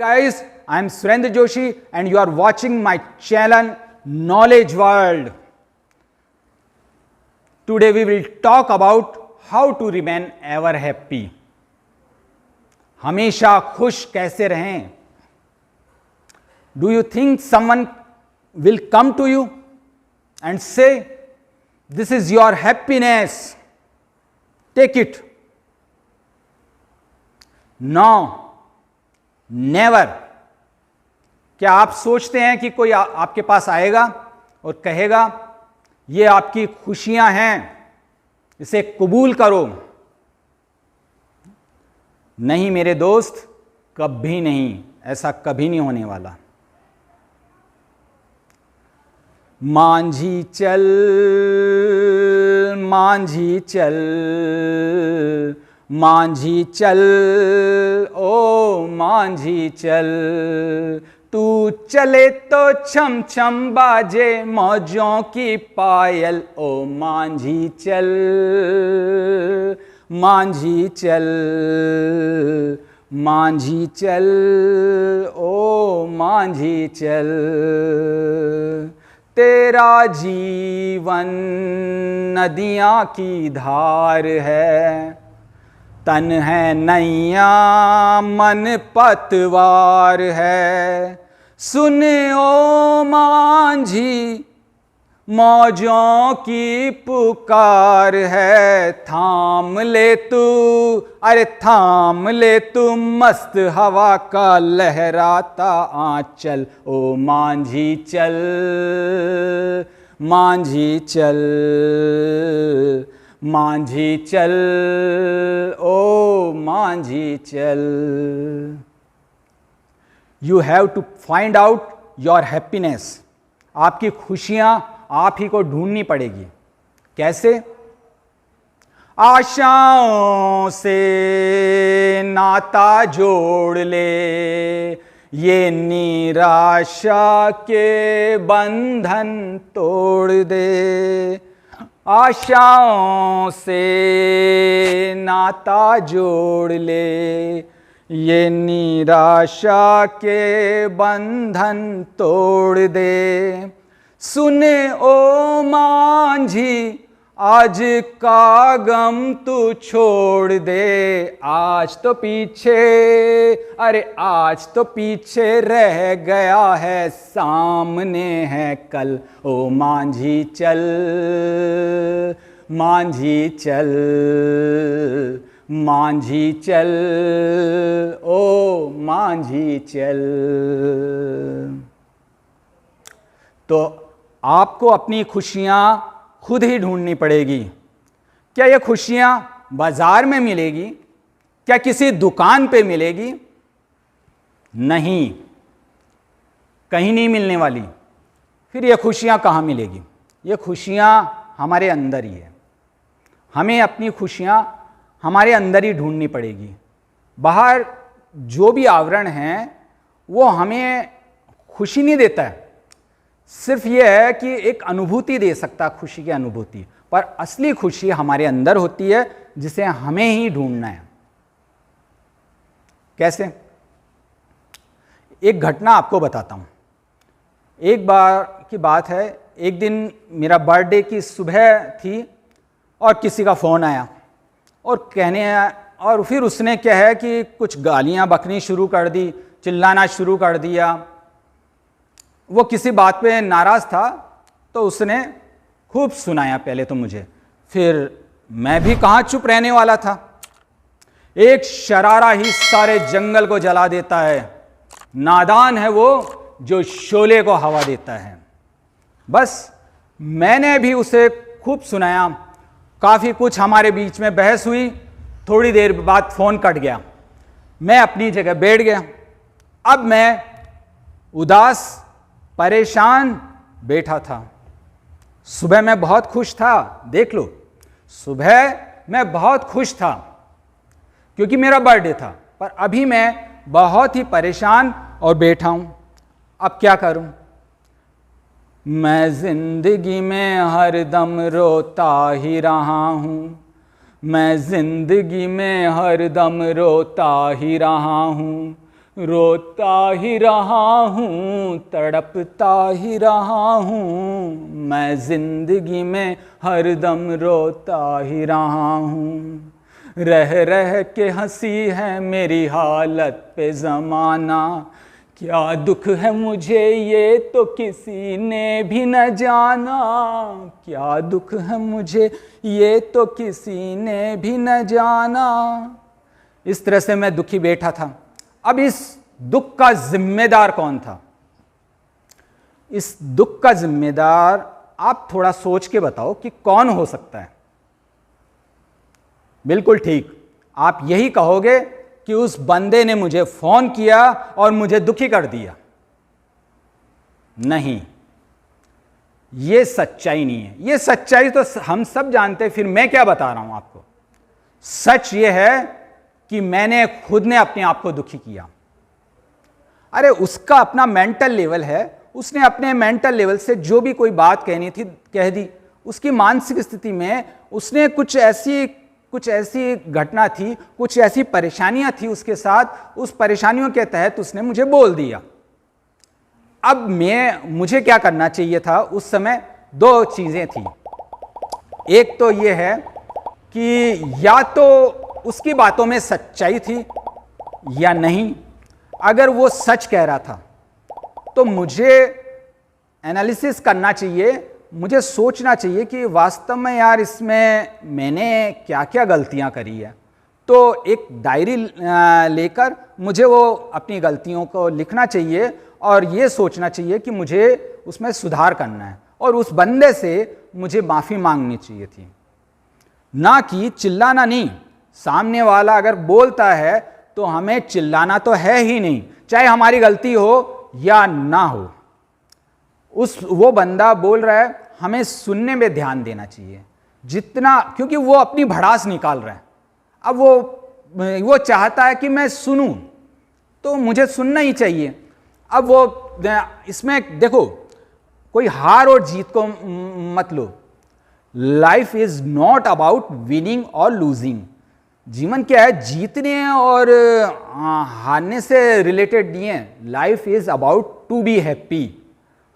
guys, I am Surendra Joshi and you are watching my channel Knowledge World. Today we will talk about how to remain ever happy. हमेशा खुश कैसे रहें? Do you think someone will come to you and say, this is your happiness, take it? No, never. क्या आप सोचते हैं कि कोई आपके पास आएगा और कहेगा ये आपकी खुशियां हैं, इसे कबूल करो? नहीं मेरे दोस्त, कभी नहीं, ऐसा कभी नहीं होने वाला। मांझी चल, मांझी चल, मांझी चल, ओ मांझी चल, तू चले तो छम छम बाजे मौजों की पायल, ओ मांझी चल, मांझी चल, मांझी चल, ओ मांझी चल। तेरा जीवन नदियाँ की धार है, तन है नैया मन पतवार है। सुन ओ मांझी मौजों की पुकार है, थाम ले तू, अरे थाम ले तू मस्त हवा का लहराता आंचल, ओ मांझी चल, मांझी चल, मांझी चल, ओ मांझी चल। You have to find out your happiness. आपकी खुशियां आप ही को ढूंढनी पड़ेगी। कैसे? आशाओं से नाता जोड़ ले, ये निराशा के बंधन तोड़ दे। आशाओं से नाता जोड़ ले, ये निराशा के बंधन तोड़ दे। सुने ओ मांझी आज का गम तू छोड़ दे, आज तो पीछे, अरे आज तो पीछे रह गया है, सामने है कल, ओ मांझी चल, मांझी चल, मांझी चल, ओ मांझी चल। तो आपको अपनी खुशियां खुद ही ढूंढनी पड़ेगी। क्या ये खुशियां बाजार में मिलेगी? क्या किसी दुकान पे मिलेगी? नहीं, कहीं नहीं मिलने वाली। फिर ये खुशियां कहाँ मिलेगी? ये खुशियां हमारे अंदर ही है। हमें अपनी खुशियां हमारे अंदर ही ढूंढनी पड़ेगी। बाहर जो भी आवरण हैं वो हमें खुशी नहीं देता है, सिर्फ ये है कि एक अनुभूति दे सकता, खुशी की अनुभूति, पर असली खुशी हमारे अंदर होती है, जिसे हमें ही ढूंढना है। कैसे? एक घटना आपको बताता हूं। एक बार की बात है, एक दिन मेरा बर्थडे की सुबह थी और किसी का फ़ोन आया और और फिर उसने क्या है कि कुछ गालियां बकनी शुरू कर दी, चिल्लाना शुरू कर दिया। वो किसी बात पे नाराज़ था तो उसने खूब सुनाया पहले तो मुझे, फिर मैं भी कहाँ चुप रहने वाला था। एक शरारा ही सारे जंगल को जला देता है, नादान है वो जो शोले को हवा देता है। बस मैंने भी उसे खूब सुनाया, काफ़ी कुछ हमारे बीच में बहस हुई। थोड़ी देर बाद फ़ोन कट गया, मैं अपनी जगह बैठ गया। अब मैं उदास परेशान बैठा था। सुबह मैं बहुत खुश था, देख लो, सुबह मैं बहुत खुश था क्योंकि मेरा बर्थडे था, पर अभी मैं बहुत ही परेशान और बैठा हूं। अब क्या करूं? मैं जिंदगी में हरदम रोता ही रहा हूं, मैं जिंदगी में हरदम रोता ही रहा हूं, रोता ही रहा हूँ, तड़पता ही रहा हूँ, मैं जिंदगी में हरदम रोता ही रहा हूँ। रह रह के हंसी है मेरी हालत पे ज़माना, क्या दुख है मुझे ये तो किसी ने भी न जाना, क्या दुख है मुझे ये तो किसी ने भी न जाना। इस तरह से मैं दुखी बैठा था। अब इस दुख का जिम्मेदार कौन था? इस दुख का जिम्मेदार आप थोड़ा सोच के बताओ कि कौन हो सकता है। बिल्कुल ठीक, आप यही कहोगे कि उस बंदे ने मुझे फोन किया और मुझे दुखी कर दिया। नहीं, यह सच्चाई नहीं है। यह सच्चाई तो हम सब जानते हैं, फिर मैं क्या बता रहा हूं आपको। सच यह है कि मैंने खुद ने अपने आप को दुखी किया। अरे उसका अपना मेंटल लेवल है, उसने अपने मेंटल लेवल से जो भी कोई बात कहनी थी कह दी। उसकी मानसिक स्थिति में उसने कुछ ऐसी घटना थी, कुछ ऐसी परेशानियां थी उसके साथ, उस परेशानियों के तहत उसने मुझे बोल दिया। अब मुझे क्या करना चाहिए था उस समय? दो चीजें थी। एक तो यह है कि या तो उसकी बातों में सच्चाई थी या नहीं। अगर वो सच कह रहा था तो मुझे एनालिसिस करना चाहिए, मुझे सोचना चाहिए कि वास्तव में यार इसमें मैंने क्या क्या गलतियां करी है। तो एक डायरी लेकर मुझे वो अपनी गलतियों को लिखना चाहिए और ये सोचना चाहिए कि मुझे उसमें सुधार करना है और उस बंदे से मुझे माफ़ी मांगनी चाहिए थी, ना कि चिल्लाना नहीं। सामने वाला अगर बोलता है तो हमें चिल्लाना तो है ही नहीं, चाहे हमारी गलती हो या ना हो। वो बंदा बोल रहा है, हमें सुनने में ध्यान देना चाहिए जितना, क्योंकि वो अपनी भड़ास निकाल रहा है। अब वो चाहता है कि मैं सुनूं, तो मुझे सुनना ही चाहिए। अब वो इसमें देखो, कोई हार और जीत को मत लो। Life is not about winning और लूजिंग। जीवन क्या है? जीतने और हारने से रिलेटेड नहीं है। Life is about to be happy.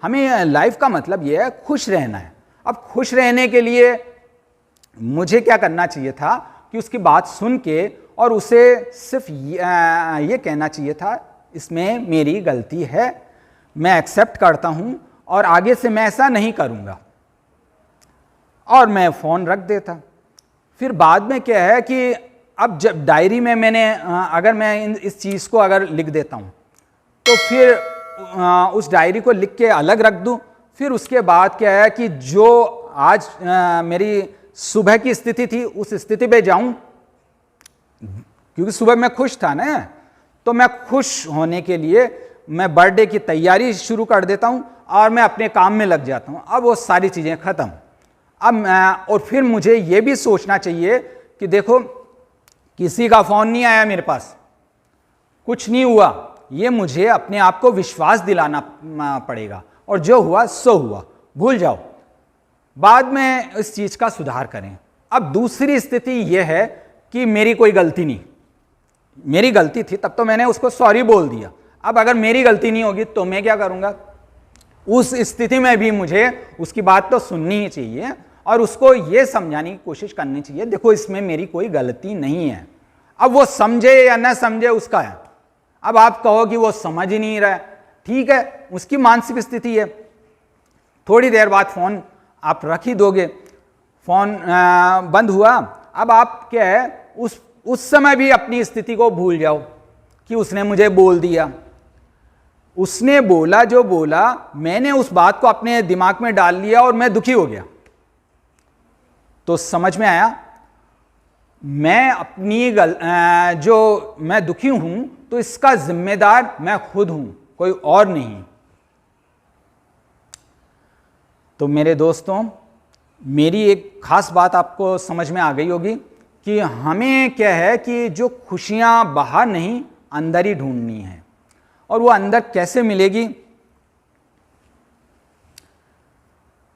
हमें लाइफ का मतलब यह है खुश रहना है। अब खुश रहने के लिए मुझे क्या करना चाहिए था कि उसकी बात सुन के और उसे सिर्फ ये कहना चाहिए था, इसमें मेरी गलती है, मैं एक्सेप्ट करता हूं और आगे से मैं ऐसा नहीं करूंगा, और मैं फ़ोन रख देता। फिर बाद में क्या है कि अब जब डायरी में मैंने अगर मैं इस चीज़ को अगर लिख देता हूं तो फिर उस डायरी को लिख के अलग रख दूं। फिर उसके बाद क्या है कि जो आज मेरी सुबह की स्थिति थी उस स्थिति पे जाऊं, क्योंकि सुबह मैं खुश था ना, तो मैं खुश होने के लिए मैं बर्थडे की तैयारी शुरू कर देता हूं और मैं अपने काम में लग जाता हूं। अब वो सारी चीज़ें ख़त्म। अब और फिर मुझे ये भी सोचना चाहिए कि देखो, किसी का फ़ोन नहीं आया मेरे पास, कुछ नहीं हुआ। ये मुझे अपने आप को विश्वास दिलाना पड़ेगा, और जो हुआ सो हुआ, भूल जाओ, बाद में इस चीज़ का सुधार करें। अब दूसरी स्थिति यह है कि मेरी कोई गलती नहीं, मेरी गलती थी तब तो मैंने उसको सॉरी बोल दिया। अब अगर मेरी गलती नहीं होगी तो मैं क्या करूँगा? उस स्थिति में भी मुझे उसकी बात तो सुननी ही चाहिए और उसको ये समझाने की कोशिश करनी चाहिए, देखो इसमें मेरी कोई गलती नहीं है। अब वो समझे या न समझे उसका है। अब आप कहो कि वो समझ ही नहीं रहा है, ठीक है, उसकी मानसिक स्थिति है। थोड़ी देर बाद फ़ोन आप रख ही दोगे, फ़ोन बंद हुआ। अब आप क्या है, उस समय भी अपनी स्थिति को भूल जाओ कि उसने मुझे बोल दिया। उसने बोला जो बोला, मैंने उस बात को अपने दिमाग में डाल लिया और मैं दुखी हो गया। तो समझ में आया, मैं अपनी जो मैं दुखी हूं तो इसका जिम्मेदार मैं खुद हूं, कोई और नहीं। तो मेरे दोस्तों, मेरी एक खास बात आपको समझ में आ गई होगी कि हमें क्या है कि जो खुशियां बाहर नहीं अंदर ही ढूंढनी है। और वो अंदर कैसे मिलेगी?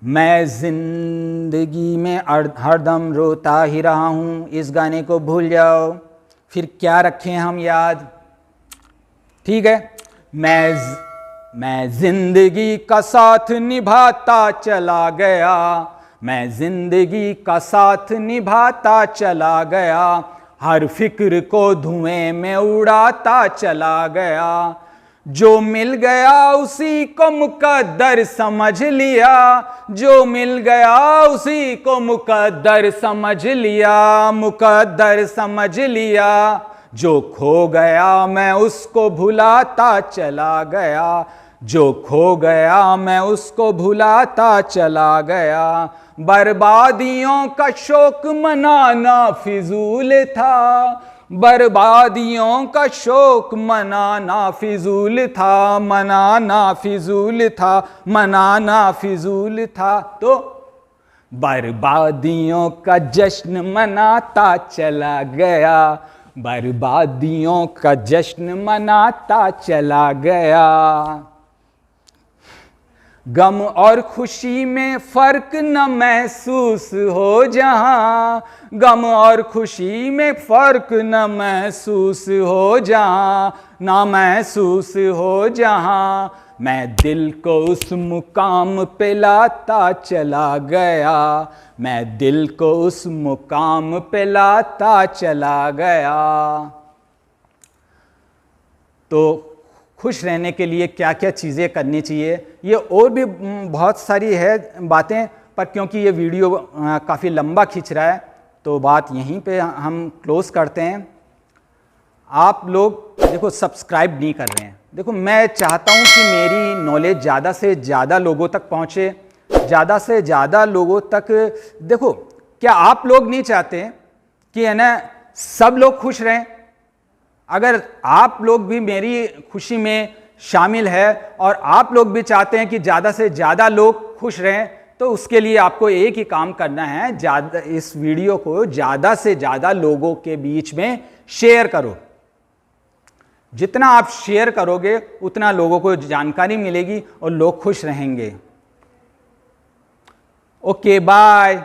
मैं जिंदगी में हरदम रोता ही रहा हूं, इस गाने को भूल जाओ, फिर क्या रखें हम याद, ठीक है। मैं जिंदगी का साथ निभाता चला गया, मैं जिंदगी का साथ निभाता चला गया, हर फिक्र को धुएं में उड़ाता चला गया, जो मिल गया उसी को मुकद्दर समझ लिया, जो मिल गया उसी को मुकद्दर समझ लिया, मुकद्दर समझ लिया, जो खो गया मैं उसको भुलाता चला गया, जो खो गया मैं उसको भुलाता चला गया, बर्बादियों का शौक मनाना फिजूल था, बर्बादियों का शौक मनाना फिजूल था, मनाना फिजूल था, मनाना फिजूल था, तो बर्बादियों का जश्न मनाता चला गया, बर्बादियों का जश्न मनाता चला गया। गम और खुशी में फर्क न महसूस हो जहां, गम और खुशी में फर्क न महसूस हो जहां, ना महसूस हो जहां, मैं दिल को उस मुकाम पे लाता चला गया, मैं दिल को उस मुकाम पे लाता चला गया। तो खुश रहने के लिए क्या क्या चीज़ें करनी चाहिए, ये और भी बहुत सारी है बातें, पर क्योंकि ये वीडियो काफ़ी लंबा खींच रहा है तो बात यहीं पे हम क्लोज़ करते हैं। आप लोग देखो सब्सक्राइब नहीं कर रहे हैं, देखो मैं चाहता हूँ कि मेरी नॉलेज ज़्यादा से ज़्यादा लोगों तक पहुँचे, ज़्यादा से ज़्यादा लोगों तक। देखो क्या आप लोग नहीं चाहते कि है ना सब लोग खुश रहें? अगर आप लोग भी मेरी खुशी में शामिल है और आप लोग भी चाहते हैं कि ज़्यादा से ज़्यादा लोग खुश रहें, तो उसके लिए आपको एक ही काम करना है, ज़्यादा इस वीडियो को ज़्यादा से ज़्यादा लोगों के बीच में शेयर करो। जितना आप शेयर करोगे उतना लोगों को जानकारी मिलेगी और लोग खुश रहेंगे। Okay bye.